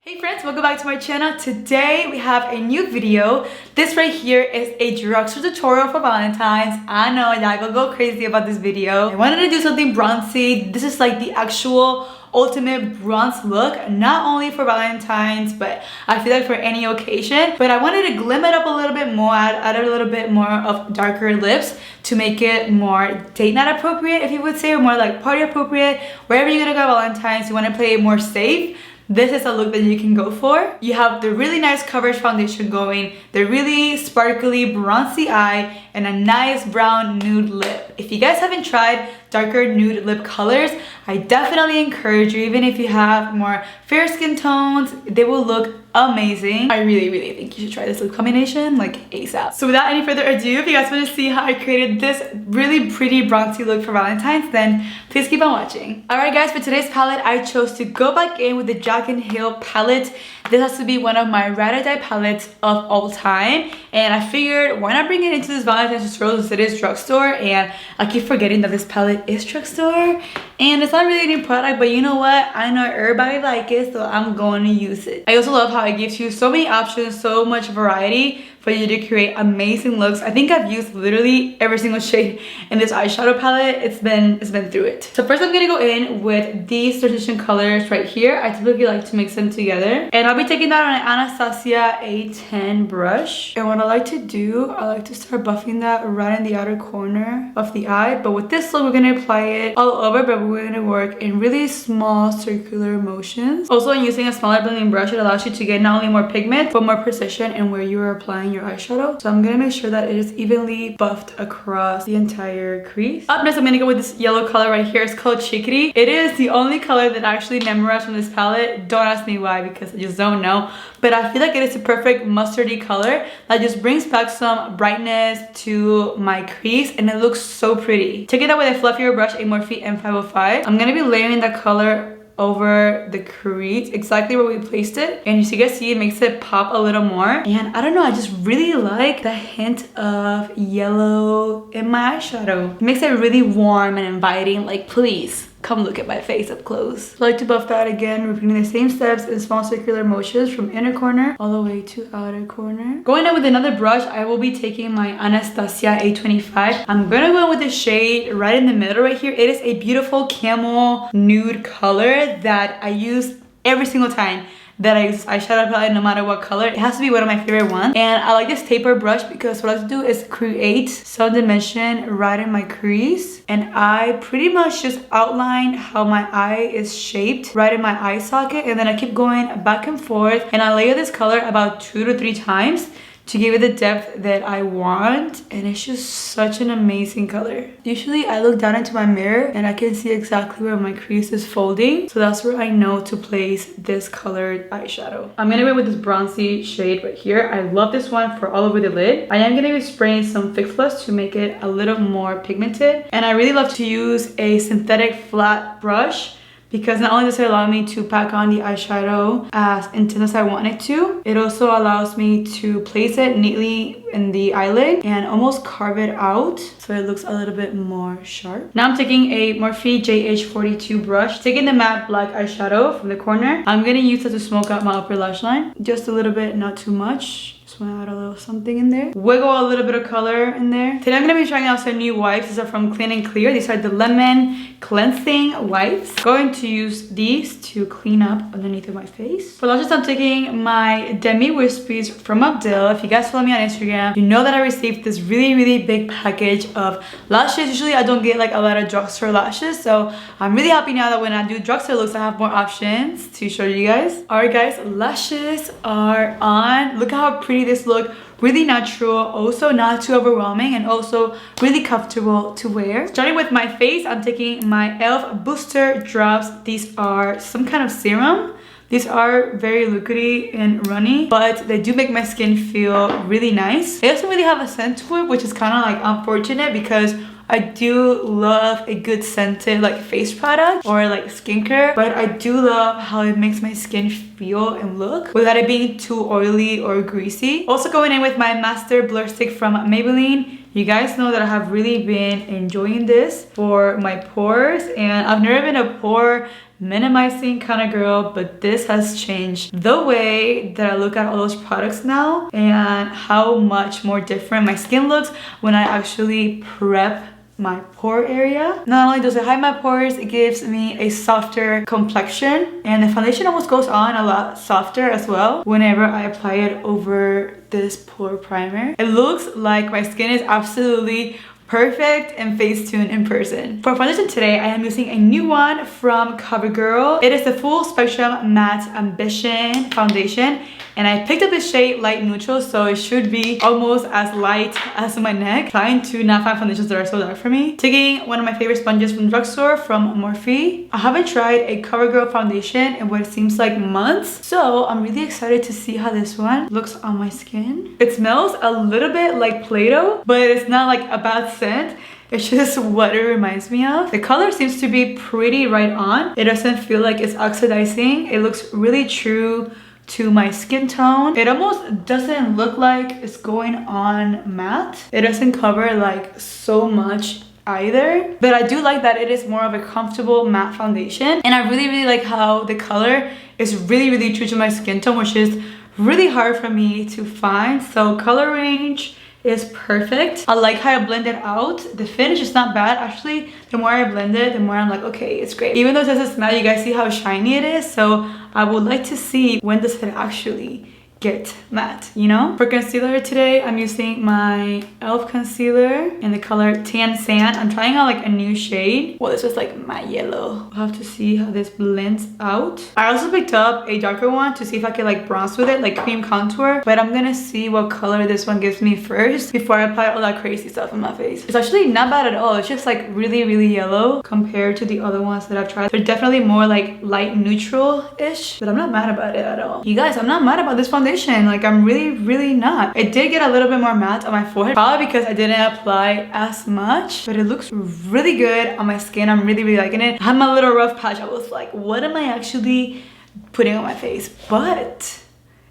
Hey friends, welcome back to my channel. Today we have a new video. This right here is a drugstore tutorial for Valentine's. I know y'all gonna go crazy about this video. I wanted to do something bronzy. This is like the actual ultimate bronze look, not only for Valentine's, but I feel like for any occasion. But I wanted to glim it up a little bit more, add a little bit more of darker lips to make it more date night appropriate, if you would say, or more like party appropriate. Wherever you're gonna go Valentine's, you want to play it more safe. This is a look that you can go for. You have the really nice coverage foundation going, the really sparkly bronzy eye, and a nice brown nude lip. If you guys haven't tried darker nude lip colors, I definitely encourage you. Even if you have more fair skin tones, they will look amazing. I really think you should try this lip combination like ASAP. So without any further ado, if you guys want to see how I created this really pretty bronzy look for Valentine's, then please keep on watching. Alright guys, for today's palette, I chose to go back in with the Jack & Hill palette. This has to be one of my ride or die palettes of all time, and I figured why not bring it into this Valentine's tutorial since it is drugstore, and I keep forgetting that this palette is drugstore and it's not really a new product, but you know what, I know everybody like it, so I'm going to use it. I also love how it gives you so many options, so much variety for you to create amazing looks. I think I've used literally every single shade in this eyeshadow palette. It's been through it. So first I'm gonna go in with these transition colors right here. I typically like to mix them together, and I'll be taking that on an Anastasia A10 brush. And what I like to do, I like to start buffing that right in the outer corner of the eye. But with this look, we're gonna apply it all over, but we're gonna work in really small circular motions. Also, when using a smaller blending brush, it allows you to get not only more pigment but more precision in where you are applying your eyeshadow. So I'm gonna make sure that it is evenly buffed across the entire crease. Up next, I'm gonna go with this yellow color right here. It's called Chickadee. It is the only color that I actually memorized from this palette. Don't ask me why, because I just don't know. But I feel like it is a perfect mustardy color that just brings back some brightness to my crease, and it looks so pretty. Taking that with a fluffier brush, a Morphe M505, I'm gonna be layering that color over the crease exactly where we placed it, and as you guys see, it makes it pop a little more. And I don't know, I just really like the hint of yellow in my eyeshadow. It makes it really warm and inviting, like please come look at my face up close. I like to buff that again, repeating the same steps in small circular motions from inner corner all the way to outer corner. Going in with another brush, I will be taking my Anastasia A25. I'm gonna go in with the shade right in the middle right here. It is a beautiful camel nude color that I use every single time that I use eyeshadow palette, no matter what color. It has to be one of my favorite ones. And I like this taper brush because what I like to do is create some dimension right in my crease. And I pretty much just outline how my eye is shaped right in my eye socket. And then I keep going back and forth. And I layer this color about 2 to 3 times to give it the depth that I want, and it's just such an amazing color. Usually I look down into my mirror and I can see exactly where my crease is folding, so that's where I know to place this colored eyeshadow. I'm gonna go with this bronzy shade right here. I love this one for all over the lid. I am gonna be spraying some Fix Plus to make it a little more pigmented, and I really love to use a synthetic flat brush because not only does it allow me to pack on the eyeshadow as intense as I want it to, it also allows me to place it neatly in the eyelid and almost carve it out so it looks a little bit more sharp. Now I'm taking a Morphe JH42 brush, taking the matte black eyeshadow from the corner. I'm gonna use it to smoke out my upper lash line. Just a little bit, not too much. Just want to add a little something in there. Wiggle a little bit of color in there. Today I'm going to be trying out some new wipes. These are from Clean & Clear. These are the lemon cleansing wipes. Going to use these to clean up underneath of my face. For lashes, I'm taking my DEMI Wispies from ARDELL. If you guys follow me on Instagram, you know that I received this really big package of lashes. Usually I don't get like a lot of drugstore lashes, so I'm really happy now that when I do drugstore looks, I have more options to show you guys. Alright guys, lashes are on. Look how pretty this look. Really natural, also not too overwhelming, and also really comfortable to wear. Starting with my face, I'm taking my e.l.f. Booster Drops. These are some kind of serum. These are very liquidy and runny, but they do make my skin feel really nice. They also really have a scent to it, which is kind of like unfortunate because I do love a good scented like face product or like skincare, but I do love how it makes my skin feel and look without it being too oily or greasy. Also going in with my Master Blur Stick from Maybelline. You guys know that I have really been enjoying this for my pores, and I've never been a pore minimizing kind of girl, but this has changed the way that I look at all those products now and how much more different my skin looks when I actually prep my pore area. Not only does it hide my pores, it gives me a softer complexion, and the foundation almost goes on a lot softer as well whenever I apply it over this pore primer. It looks like my skin is absolutely perfect and Facetune in person. For foundation today, I am using a new one from CoverGirl. It is the Full Spectrum Matte Ambition Foundation, and I picked up the shade Light Neutral, so it should be almost as light as my neck. Trying to not find foundations that are so dark for me. Taking one of my favorite sponges from Drugstore from Morphe. I haven't tried a CoverGirl foundation in what seems like months, so I'm really excited to see how this one looks on my skin. It smells a little bit like Play-Doh, but it's not like a bad scent. It's just what it reminds me of. The color seems to be pretty right on. It doesn't feel like it's oxidizing. It looks really true to my skin tone. It almost doesn't look like it's going on matte. It doesn't cover like so much either, but I do like that it is more of a comfortable matte foundation, and I really like how the color is really true to my skin tone, which is really hard for me to find. So color range is perfect. I like how I blend it out. The finish is not bad. Actually, the more I blend it, the more I'm like, okay, it's great. Even though it doesn't smell, you guys see how shiny it is. So I would like to see when does it actually get matte, you know? For concealer today, I'm using my e.l.f. concealer in the color Tan Sand. I'm trying out like a new shade. Well, this was like my yellow. I'll have to see how this blends out. I also picked up a darker one to see if I could like bronze with it, like cream contour, but I'm gonna see what color this one gives me first before I apply all that crazy stuff on my face. It's actually not bad at all. It's just like really yellow compared to the other ones that I've tried. They're definitely more like light neutral-ish, but I'm not mad about it at all. You guys, I'm not mad about this foundation. Like, I'm really not. It did get a little bit more matte on my forehead, probably because I didn't apply as much, but it looks really good on my skin. I'm really liking it. I had my little rough patch. I was like, what am I actually putting on my face? But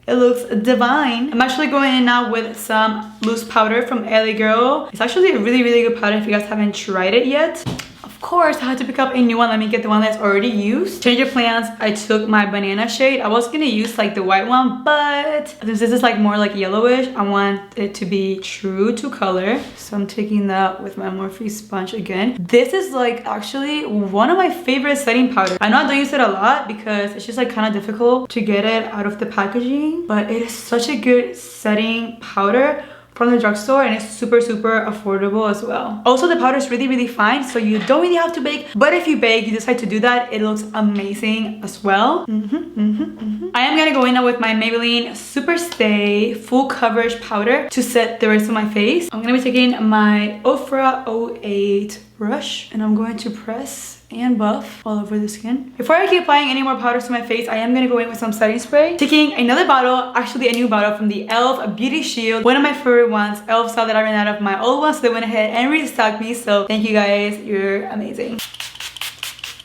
it looks divine. I'm actually going in now with some loose powder from LA Girl. It's actually a really good powder if you guys haven't tried it yet. Of course, I had to pick up a new one. Let me get the one that's already used. Change your plans. I took my banana shade. I was gonna use like the white one, but since this is like more like yellowish, I want it to be true to color. So I'm taking that with my Morphe sponge again. This is like actually one of my favorite setting powders. I know I don't use it a lot because it's just like kind of difficult to get it out of the packaging, but it is such a good setting powder from the drugstore, and it's super affordable as well. Also, the powder is really fine, so you don't really have to bake, but if you bake, you decide to do that, it looks amazing as well. I am gonna go in now with my Maybelline Superstay full coverage powder to set the rest of my face. I'm gonna be taking my Ofra 08 brush, and I'm going to press and buff all over the skin. Before I keep applying any more powders to my face, I am gonna go in with some setting spray. Taking another bottle, actually a new bottle from the e.l.f. Beauty Shield, one of my favorite ones. e.l.f. saw that I ran out of my old ones, so they went ahead and restocked me, so thank you guys, you're amazing.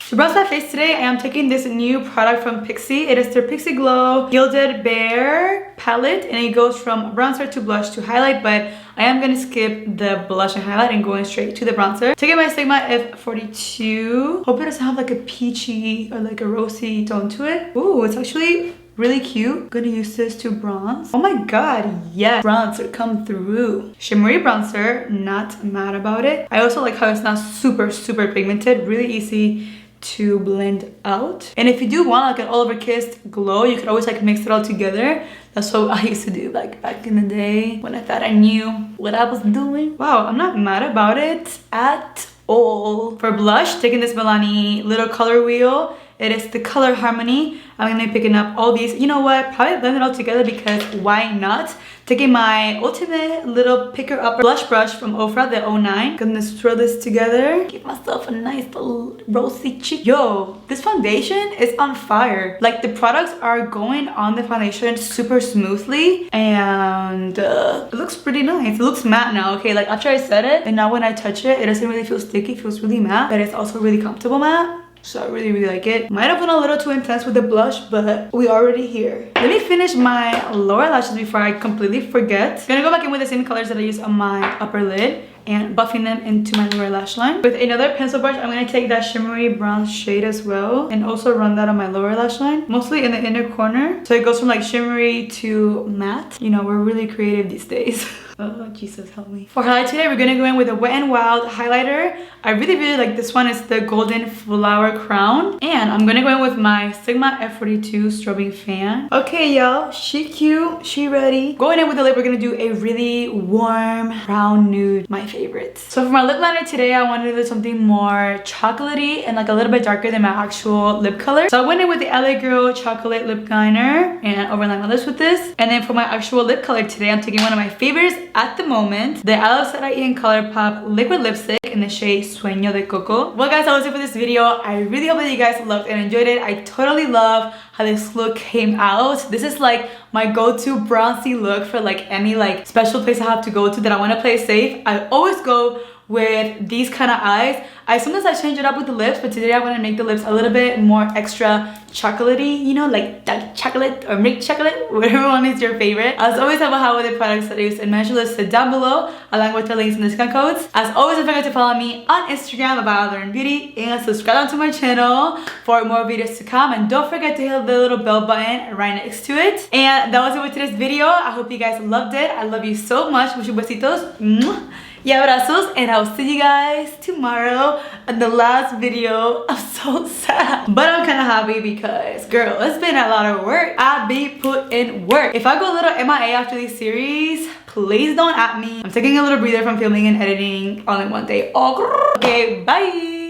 To bronze my face today, I am taking this new product from PIXI. It is their PIXI Glow Gilded Bare palette, and it goes from bronzer to blush to highlight, but I am gonna skip the blush and highlight and going straight to the bronzer. Taking my Sigma F42. Hope it doesn't have like a peachy or like a rosy tone to it. Ooh, it's actually really cute. Gonna use this to bronze. Oh my god, yes, bronzer come through. Shimmery bronzer, not mad about it. I also like how it's not super pigmented, really easy to blend out. And if you do want like an all over kissed glow, you could always like mix it all together. That's what I used to do like back in the day when I thought I knew what I was doing. Wow, I'm not mad about it at all. For blush, taking this MILANI little color wheel. It is the Color Harmony. I'm gonna be picking up all these. You know what? Probably blend it all together because why not? Taking my ultimate little picker upper blush brush from Ofra, the 09. Gonna swirl this together. Give myself a nice little rosy cheek. Yo, this foundation is on fire. Like the products are going on the foundation super smoothly, and it looks pretty nice. It looks matte now. Okay, like after I set it, and now when I touch it, it doesn't really feel sticky. It feels really matte, but it's also really comfortable matte. So I really like it. Might have been a little too intense with the blush, but we already here. Let me finish my lower lashes before I completely forget. I'm gonna go back in with the same colors that I used on my upper lid. and buffing them into my lower lash line. With another pencil brush, I'm going to take that shimmery brown shade as well and also run that on my lower lash line, mostly in the inner corner. So it goes from like shimmery to matte. You know, we're really creative these days. Oh, Jesus, help me. For highlight today, we're gonna go in with a Wet n Wild highlighter. I really like this one. It's the Golden Flower Crown. And I'm gonna go in with my Sigma F42 strobing fan. Okay, y'all, she cute, she ready. Going in with the lip, we're gonna do a really warm brown nude, my favorite. So for my lip liner today, I wanted to do something more chocolatey and like a little bit darker than my actual lip color. So I went in with the LA Girl Chocolate Lip Liner and overlined my lips with this. And then for my actual lip color today, I'm taking one of my favorites at the moment, the I Love Said in ColourPop liquid lipstick in the shade Sueño de Coco. Well guys, that was it for this video. I really hope that you guys loved and enjoyed it. I totally love how this look came out. This is like my go-to bronzy look for like any like special place I have to go to that I want to play safe. I always go with these kind of eyes. Sometimes I change it up with the lips, but today I want to make the lips a little bit more extra chocolatey, you know, like dark chocolate or milk chocolate, whatever one is your favorite. As always, I will have all the products that I use and measure listed down below, along with the links and discount codes. As always, don't forget to follow me on Instagram about Loren Beauty and subscribe to my channel for more videos to come. And don't forget to hit the little bell button right next to it. And that was it with today's video. I hope you guys loved it. I love you so much. Muchos besitos. Y abrazos, and I'll see you guys tomorrow in the last video. I'm so sad, but I'm kind of happy because, girl, it's been a lot of work. I be put in work. If I go a little MIA after this series, please don't at me. I'm taking a little breather from filming and editing all in one day. Okay, bye.